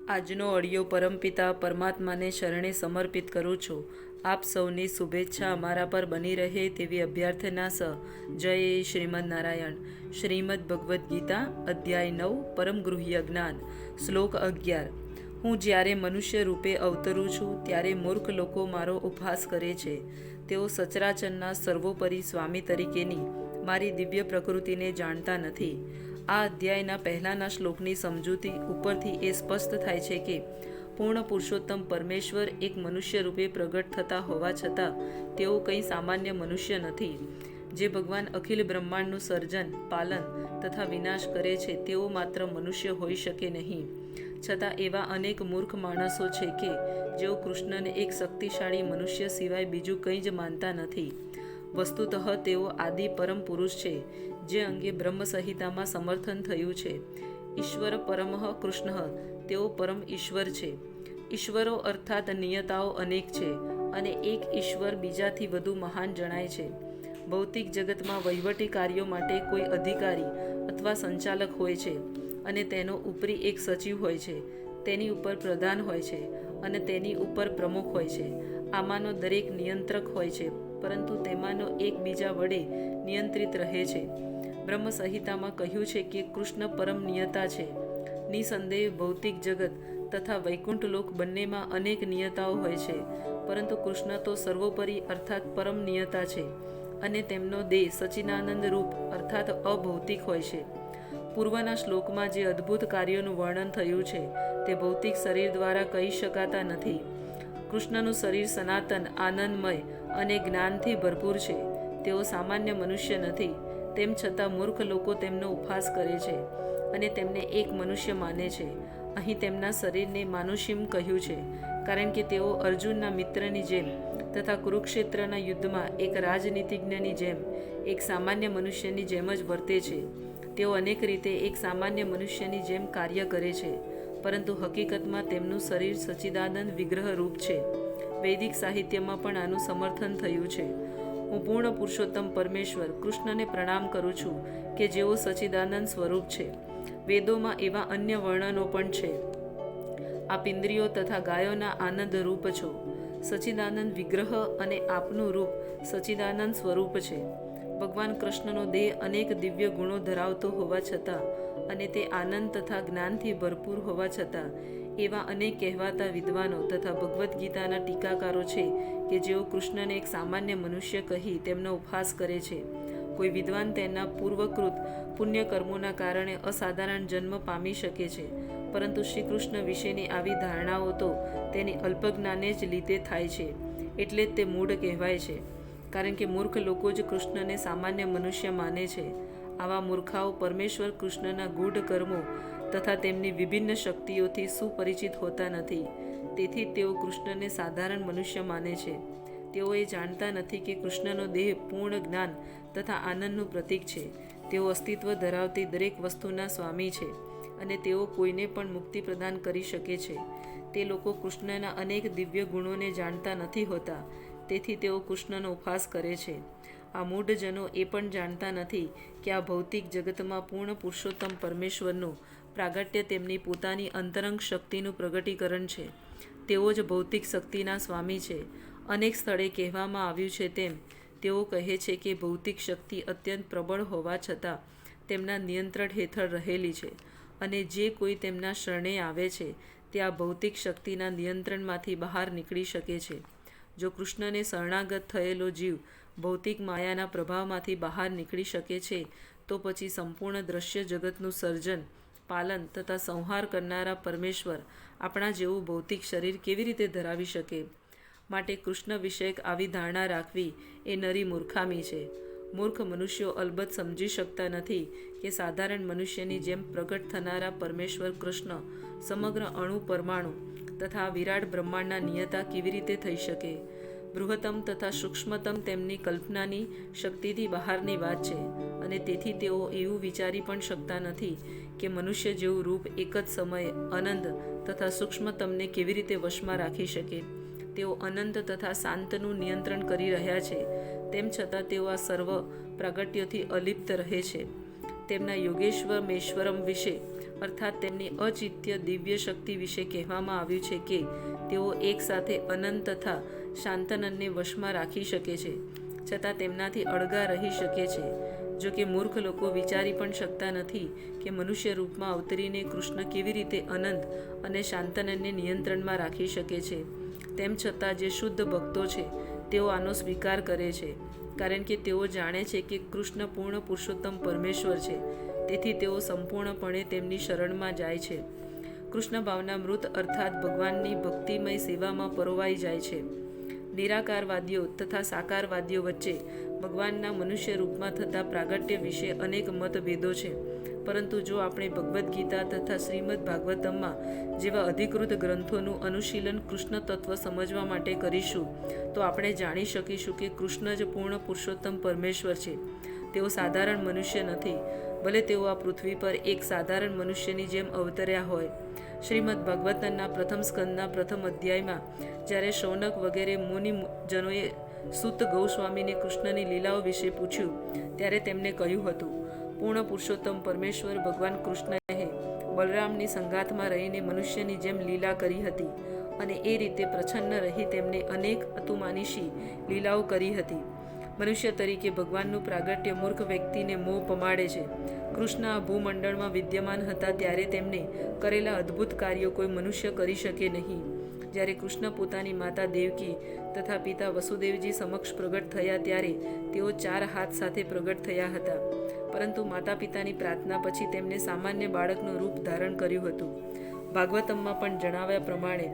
આજનો ઓડિયો પરમપિતા પરમાત્માને શરણે સમર્પિત કરું છું. આપ સૌની શુભેચ્છા અમારા પર બની રહે તેવી અભ્યર્થના સહ. જય શ્રીમદ નારાયણ. શ્રીમદ ભગવદ્ ગીતા અધ્યાય 9 પરમ ગૃહ્ય જ્ઞાન. શ્લોક 11. હું જ્યારે મનુષ્ય રૂપે અવતરું છું ત્યારે મૂર્ખ લોકો મારો ઉપહાસ કરે છે. તેઓ સચરાચરના સર્વોપરી સ્વામી તરીકેની મારી દિવ્ય પ્રકૃતિને જાણતા નથી. આ અધ્યાયના પહેલાના શ્લોકની સમજૂતી ઉપરથી એ સ્પષ્ટ થાય છે કે પૂર્ણ પુરુષોત્તમ પરમેશ્વર એક મનુષ્ય રૂપે પ્રગટ થતા હોવા છતાં તેઓ કંઈ સામાન્ય મનુષ્ય નથી. જે ભગવાન અખિલ બ્રહ્માંડનું સર્જન, પાલન તથા વિનાશ કરે છે તેઓ માત્ર મનુષ્ય હોઈ શકે નહીં. છતાં એવા અનેક મૂર્ખ માણસો છે કે જેઓ કૃષ્ણને એક શક્તિશાળી મનુષ્ય સિવાય બીજું કંઈ જ માનતા નથી. વસ્તુતઃ તેઓ આદિ પરમ પુરુષ છે, જે અંગે બ્રહ્મ સંહિતામાં સમર્થન થયું છે. ઈશ્વર પરમઃ કૃષ્ણ, તેઓ પરમ ઈશ્વર છે. ઈશ્વરો અર્થાત નિયતાઓ અનેક છે અને એક ઈશ્વર બીજાથી વધુ મહાન જણાય છે. ભૌતિક જગતમાં વહીવટી કાર્યો માટે કોઈ અધિકારી અથવા સંચાલક હોય છે અને તેનો ઉપરી એક સચિવ હોય છે. તેની ઉપર પ્રધાન હોય છે અને તેની ઉપર પ્રમુખ હોય છે. આમાંનો દરેક નિયંત્રક હોય છે, પરંતુ તેમાંનો એક બીજા વડે નિયંત્રિત રહે છે. બ્રહ્મ સંહિતામાં કહ્યું છે કે કૃષ્ણ પરમ નિયતા છે. નિસંદેહ ભૌતિક જગત તથા વૈકુંઠ લોક બંનેમાં અનેક નિયતાઓ હોય છે, પરંતુ કૃષ્ણ તો સર્વોપરી અર્થાત પરમ નિયતા છે અને તેમનો દેહ સચ્ચિદાનંદ રૂપ અર્થાત અભૌતિક હોય છે. પૂર્વના શ્લોકમાં જે અદ્ભુત કાર્યોનું વર્ણન થયું છે તે ભૌતિક શરીર દ્વારા કહી શકાતા નથી. કૃષ્ણનું શરીર સનાતન, આનંદમય અને જ્ઞાનથી ભરપૂર છે. તેઓ સામાન્ય મનુષ્ય નથી. તેમ છતાં મૂર્ખ લોકો તેમનો ઉપહાસ કરે છે અને તેમને એક મનુષ્ય માને છે. અહીં તેમના શરીરને માનુષિમ કહ્યું છે, કારણ કે તેઓ અર્જુનના મિત્રની જેમ તથા કુરુક્ષેત્રના યુદ્ધમાં એક રાજનીતિજ્ઞની જેમ એક સામાન્ય મનુષ્યની જેમ જ વર્તે છે. તેઓ અનેક રીતે એક સામાન્ય મનુષ્યની જેમ કાર્ય કરે છે, પરંતુ હકીકતમાં તેમનું શરીર સચ્ચિદાનંદ વિગ્રહ રૂપ છે. વૈદિક સાહિત્યમાં પણ આનું સમર્થન થયું છે. હું પૂર્ણ પુરુષોત્તમ પરમેશ્વર કૃષ્ણને પ્રણામ કરું છું કે જેઓ સચ્ચિદાનંદ સ્વરૂપ છે. વેદોમાં એવા અન્ય વર્ણનો પણ છે. આપ ઇન્દ્રિયો તથા ગાયોના આનંદ રૂપ છો. સચ્ચિદાનંદ વિગ્રહ અને આપનું રૂપ સચ્ચિદાનંદ સ્વરૂપ છે. ભગવાન કૃષ્ણનો દેહ અનેક દિવ્ય ગુણો ધરાવતો હોવા છતાં અને તે આનંદ તથા જ્ઞાનથી ભરપૂર હોવા છતાં એવા અનેક કહેવાતા વિદ્વાનો તથા ભગવદ્ ગીતાના ટીકાકારો છે કે જેઓ કૃષ્ણને એક સામાન્ય મનુષ્ય કહી તેમનો ઉપહાસ કરે છે. કોઈ વિદ્વાન તેના પૂર્વકૃત પુણ્યકર્મોના કારણે અસાધારણ જન્મ પામી શકે છે, પરંતુ શ્રી કૃષ્ણ વિશેની આવી ધારણાઓ તો તેની અલ્પજ્ઞાને જ લીધે થાય છે. એટલે જ તે મૂઢ કહેવાય છે, કારણ કે મૂર્ખ લોકો જ કૃષ્ણને સામાન્ય મનુષ્ય માને છે. આવા મૂર્ખાઓ પરમેશ્વર કૃષ્ણના ગૂઢ કર્મો તથા તેમની વિભિન્ન શક્તિઓથી સુપરિચિત હોતા નથી. તેથી તેઓ કૃષ્ણને સાધારણ મનુષ્ય માને છે. તેઓ એ જાણતા નથી કે કૃષ્ણનો દેહ પૂર્ણ જ્ઞાન તથા આનંદનું પ્રતીક છે. તેઓ અસ્તિત્વ ધરાવતી દરેક વસ્તુના સ્વામી છે અને તેઓ કોઈને પણ મુક્તિ પ્રદાન કરી શકે છે. તે લોકો કૃષ્ણના અનેક દિવ્ય ગુણોને જાણતા નથી હોતા, તેથી તેઓ કૃષ્ણનો ઉપહાસ કરે છે. આ મૂઢજનો એ પણ જાણતા નથી કે આ ભૌતિક જગતમાં પૂર્ણ પુરુષોત્તમ પરમેશ્વરનું પ્રાગટ્ય તેમની પોતાની અંતરંગ શક્તિનું પ્રગટીકરણ છે. તેઓ જ ભૌતિક શક્તિના સ્વામી છે. અનેક સ્થળે કહેવામાં આવ્યું છે તેમ તેઓ કહે છે કે ભૌતિક શક્તિ અત્યંત પ્રબળ હોવા છતાં તેમના નિયંત્રણ હેઠળ રહેલી છે અને જે કોઈ તેમના શરણે આવે છે તે આ ભૌતિક શક્તિના નિયંત્રણમાંથી બહાર નીકળી શકે છે. જો કૃષ્ણને શરણાગત થયેલો જીવ ભૌતિક માયાના પ્રભાવમાંથી બહાર નીકળી શકે છે, તો પછી સંપૂર્ણ દ્રશ્ય જગતનું સર્જન, પાલન તથા સંહાર કરનારા પરમેશ્વર આપણા જેવું ભૌતિક શરીર કેવી રીતે ધરાવી શકે? માટે કૃષ્ણ વિષયક આવી ધારણા રાખવી એ નરી મૂર્ખામી છે. મૂર્ખ મનુષ્યો અલબત્ત સમજી શકતા નથી કે સાધારણ મનુષ્યની જેમ પ્રગટ થનારા પરમેશ્વર કૃષ્ણ સમગ્ર અણુ પરમાણુ તથા વિરાટ બ્રહ્માંડના નિયતા કેવી રીતે થઈ શકે? બૃહત્તમ તથા સૂક્ષ્મતમ તેમની કલ્પનાની શક્તિથી બહારની વાત છે અને તેથી તેઓ એવું વિચારી પણ શકતા નથી કે મનુષ્ય જેવું રૂપ એક જ સમયે અનંત તથા સૂક્ષ્મતમને કેવી રીતે વશમાં રાખી શકે. તેઓ અનંત તથા શાંતનું નિયંત્રણ કરી રહ્યા છે, તેમ છતાં તેઓ આ સર્વ પ્રાગટ્યોથી અલિપ્ત રહે છે. તેમના યોગેશ્વર મેશ્વરમ વિશે અર્થાત તેમની અચિત્ય દિવ્ય શક્તિ વિશે કહેવામાં આવ્યું છે કે તેઓ એકસાથે અનંત તથા શાંતનને વશમાં રાખી શકે છે, છતાં તેમનાથી અળગા રહી શકે છે. જો કે મૂર્ખ લોકો વિચારી પણ શકતા નથી કે મનુષ્ય રૂપમાં અવતરીને કૃષ્ણ કેવી રીતે અનંત અને શાંતનને નિયંત્રણમાં રાખી શકે છે. તેમ છતાં જે શુદ્ધ ભક્તો છે તેઓ આનો સ્વીકાર કરે છે, કારણ કે તેઓ જાણે છે કે કૃષ્ણ પૂર્ણ પુરુષોત્તમ પરમેશ્વર છે. તેથી તેઓ સંપૂર્ણપણે તેમની શરણમાં જાય છે. કૃષ્ણ ભાવના મૃત અર્થાત ભગવાનની ભક્તિમય સેવામાં પરોવાઈ જાય છે. નિરાકારવાદીઓ તથા સાકારવાદીઓ વચ્ચે ભગવાનના મનુષ્ય રૂપમાં થતા પ્રાગટ્ય વિશે અનેક મતભેદો છે, પરંતુ જો આપણે ભગવદ્ ગીતા તથા શ્રીમદ ભાગવતમમાં જેવા અધિકૃત ગ્રંથોનું અનુશીલન કૃષ્ણ તત્વ સમજવા માટે કરીશું તો આપણે જાણી શકીશું કે કૃષ્ણ જ પૂર્ણ પુરુષોત્તમ પરમેશ્વર છે. તેઓ સાધારણ મનુષ્ય નથી, ભલે તેઓ આ પૃથ્વી પર એક સાધારણ મનુષ્યની જેમ અવતર્યા હોય. શ્રીમદ ભાગવતના પ્રથમ સ્કંદના પ્રથમ અધ્યાયમાં જ્યારે શૌનક વગેરે મુનિજનોએ સૂત ગોસ્વામીને કૃષ્ણની લીલાઓ વિશે પૂછ્યું ત્યારે તેમને કહ્યું હતું, પૂર્ણ પુરુષોત્તમ પરમેશ્વર ભગવાન કૃષ્ણએ બલરામની સંગાથમાં રહીને મનુષ્યની જેમ લીલા કરી હતી અને એ રીતે પ્રસન્ન રહી તેમને અનેક અતુમાનીશી લીલાઓ કરી હતી. મનુષ્ય તરીકે ભગવાનનું પ્રાગટ્ય મૂર્ખ વ્યક્તિને મોહ પમાડે છે. કૃષ્ણ આ ભૂમંડળમાં વિદ્યમાન હતા ત્યારે તેમને કરેલા અદ્ભુત કાર્યો કોઈ મનુષ્ય કરી શકે નહીં. જ્યારે કૃષ્ણ પોતાની માતા દેવકી તથા પિતા વસુદેવજી સમક્ષ પ્રગટ થયા ત્યારે તેઓ 4 હાથ સાથે પ્રગટ થયા હતા, પરંતુ માતા પિતાની પ્રાર્થના પછી તેમને સામાન્ય બાળકનું રૂપ ધારણ કર્યું હતું. ભાગવતમમાં પણ જણાવ્યા પ્રમાણે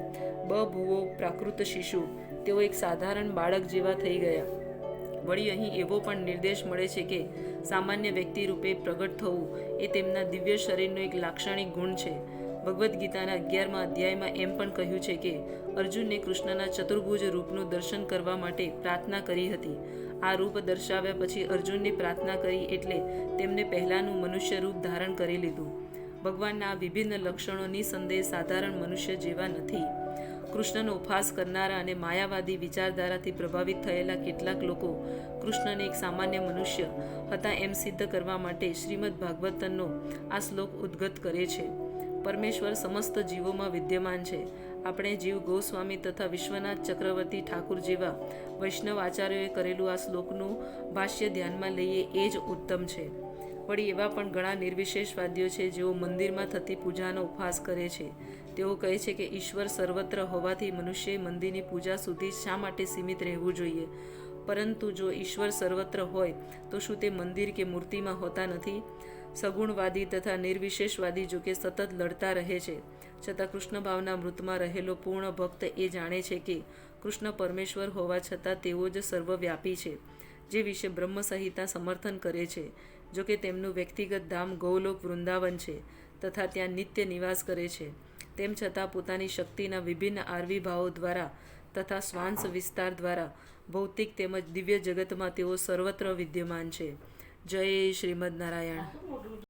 બભુવો પ્રાકૃત શિશુ, તેઓ એક સાધારણ બાળક જેવા થઈ ગયા. વળી અહીં એવો પણ નિર્દેશ મળે છે કે સામાન્ય વ્યક્તિ રૂપે પ્રગટ થવું એ તેમના દિવ્ય શરીરનો એક લાક્ષણિક ગુણ છે. ભગવદ્ ગીતાના 11મા અધ્યાયમાં એમ પણ કહ્યું છે કે અર્જુનને કૃષ્ણના ચતુર્ભુજ રૂપનું દર્શન કરવા માટે પ્રાર્થના કરી હતી. આ રૂપ દર્શાવ્યા પછી અર્જુનની પ્રાર્થના કરી એટલે તેમને પહેલાંનું મનુષ્ય રૂપ ધારણ કરી લીધું. ભગવાનના આ વિભિન્ન લક્ષણો નિસંદેહ સાધારણ મનુષ્ય જેવા નથી. કૃષ્ણનો ઉપહાસ કરનારા અને માયાવાદી વિચારધારાથી પ્રભાવિત થયેલા કેટલાક લોકો કૃષ્ણને એક સામાન્ય મનુષ્ય હતા એમ સિદ્ધ કરવા માટે શ્રીમદ ભાગવતનો આ શ્લોક ઉદ્ગત કરે છે. પરમેશ્વર સમસ્ત જીવોમાં વિદ્યમાન છે. આપણે જીવ ગોસ્વામી તથા વિશ્વનાથ ચક્રવર્તી ઠાકુર જેવા વૈષ્ણવ આચાર્યોએ કરેલું આ શ્લોકનું ભાષ્ય ધ્યાનમાં લઈએ એ જ ઉત્તમ છે. વળી એવા પણ ઘણા નિર્વિશેષવાદીઓ છે જેઓ મંદિરમાં થતી પૂજાનો ઉપહાસ કરે છે. તેઓ કહે છે કે ઈશ્વર સર્વત્ર હોવાથી મનુષ્યએ મંદિરની પૂજા સુધી શા માટે સીમિત રહેવું જોઈએ? પરંતુ જો ઈશ્વર સર્વત્ર હોય તો શું તે મંદિર કે મૂર્તિમાં હોતા નથી? સગુણવાદી તથા નિર્વિશેષવાદી જોકે સતત લડતા રહે છે, છતાં કૃષ્ણ ભાવના મૃતમાં રહેલો પૂર્ણ ભક્ત એ જાણે છે કે કૃષ્ણ પરમેશ્વર હોવા છતાં તેઓ જ સર્વવ્યાપી છે, જે વિશે બ્રહ્મ સંહિતા સમર્થન કરે છે. જોકે તેમનું વ્યક્તિગત ધામ ગૌલોક વૃંદાવન છે તથા ત્યાં નિત્ય નિવાસ કરે છે, તેમ છતાં પોતાની શક્તિના વિભિન્ન આવિર્ભાવો દ્વારા તથા શ્વાંસ વિસ્તાર દ્વારા ભૌતિક તેમજ દિવ્ય જગતમાં તેઓ સર્વત્ર વિદ્યમાન છે. જય શ્રીમદ નારાયણ.